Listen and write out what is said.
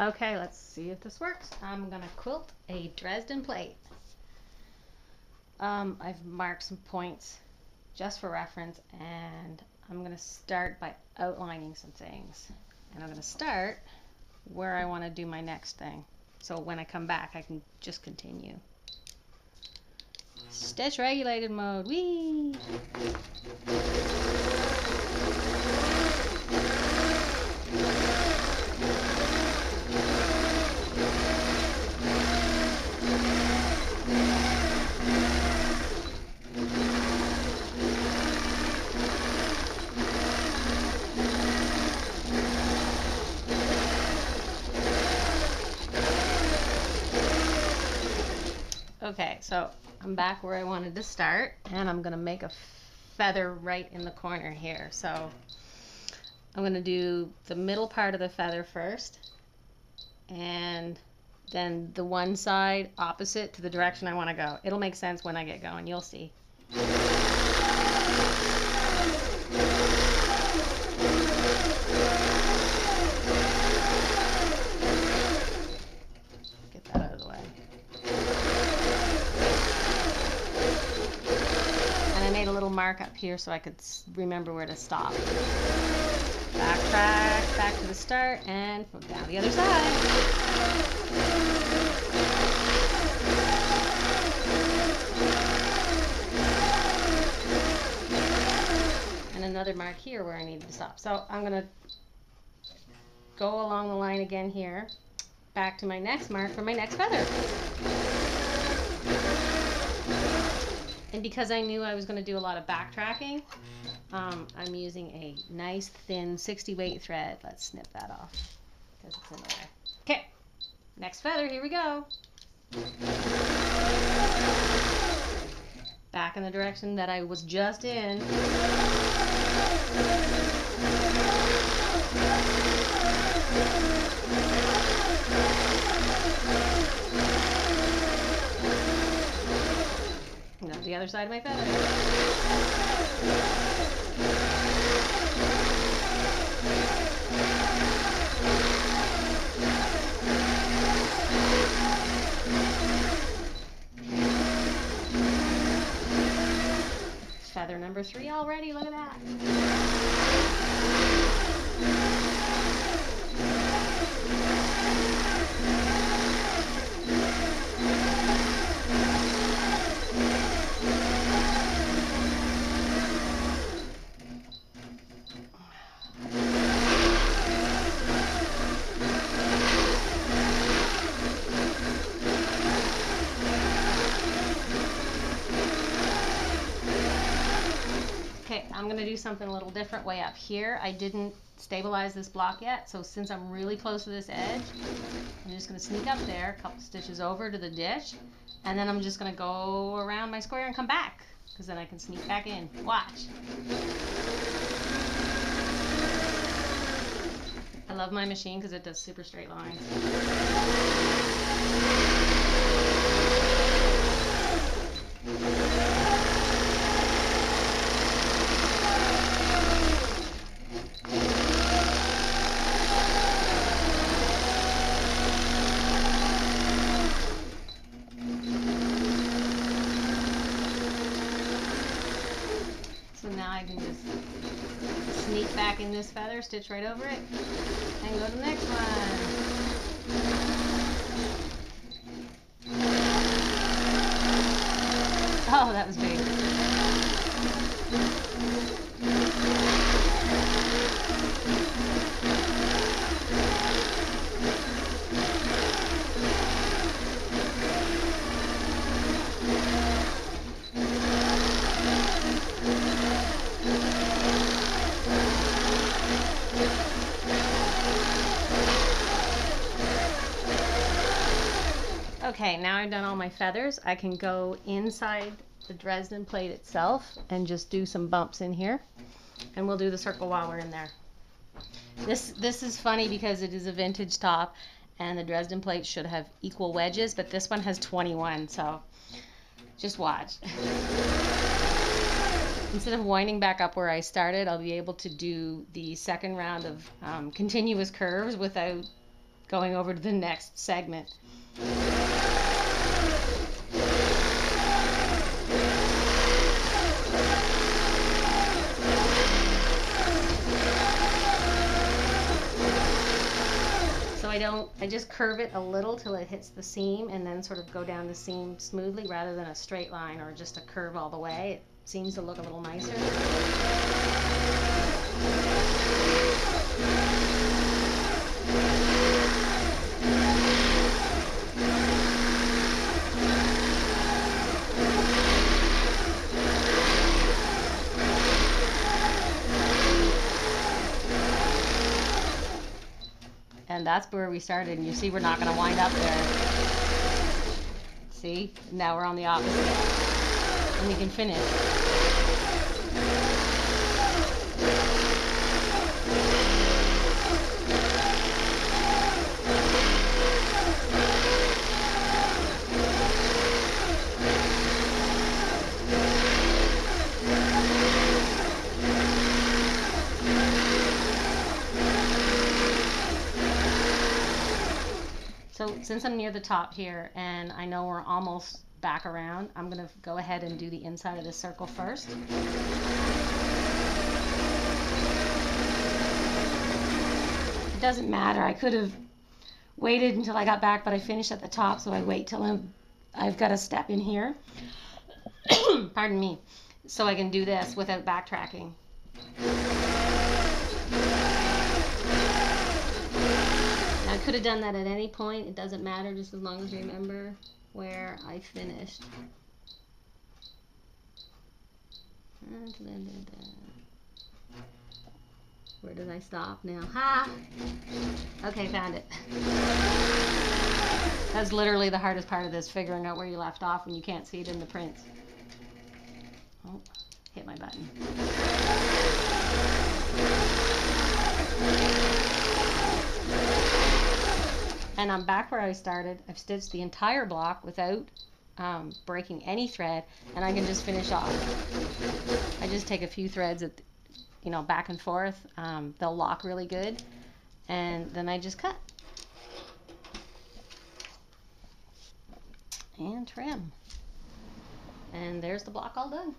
Okay, let's see if this works. I'm gonna quilt a Dresden plate. I've marked some points just for reference, and I'm gonna start by outlining some things. And I'm gonna start where I want to do my next thing. So when I come back, I can just continue. Stitch regulated mode, whee! Okay, so I'm back where I wanted to start, and I'm gonna make a feather right in the corner here. So I'm gonna do the middle part of the feather first, and then the one side opposite to the direction I want to go. It'll make sense when I get going, you'll see. Get that out of the way. And I made a little mark up here so I could remember where to stop. Backtrack, back to the start, and down the other side. And another mark here where I need to stop. So I'm going to go along the line again here, back to my next mark for my next feather. And because I knew I was going to do a lot of backtracking, I'm using a nice thin 60 weight thread. Let's snip that off because it's in the way. Okay, next feather, here we go. Back in the direction that I was just in. Now the other side of my feather. Feather number 3 already, look at that. Okay, I'm going to do something a little different way up here. I didn't stabilize this block yet, so since I'm really close to this edge, I'm just going to sneak up there, a couple stitches over to the ditch, and then I'm just going to go around my square and come back, because then I can sneak back in. Watch. I love my machine because it does super straight lines. So now I can just sneak back in this feather, stitch right over it, and go to the next one. Oh, that was big. Okay, now I've done all my feathers. I can go inside the Dresden plate itself and just do some bumps in here. And we'll do the circle while we're in there. This is funny because it is a vintage top and the Dresden plate should have equal wedges, but this one has 21, so just watch. Instead of winding back up where I started, I'll be able to do the second round of continuous curves without going over to the next segment. I just curve it a little till it hits the seam and then sort of go down the seam smoothly rather than a straight line or just a curve all the way. It seems to look a little nicer. And that's where we started, and you see we're not going to wind up there. See? Now we're on the opposite. And we can finish. So since I'm near the top here and I know we're almost back around, I'm going to go ahead and do the inside of this circle first. It doesn't matter. I could have waited until I got back, but I finished at the top, so I wait till I've got a step in here. Pardon me. So I can do this without backtracking. I could have done that at any point. It doesn't matter, just as long as you remember where I finished. Where did I stop now? Ha! Okay, found it. That's literally the hardest part of this, figuring out where you left off when you can't see it in the prints. Oh, hit my button. And I'm back where I started. I've stitched the entire block without breaking any thread, and I can just finish off. I just take a few threads at, back and forth. They'll lock really good, and then I just cut and trim, and there's the block all done.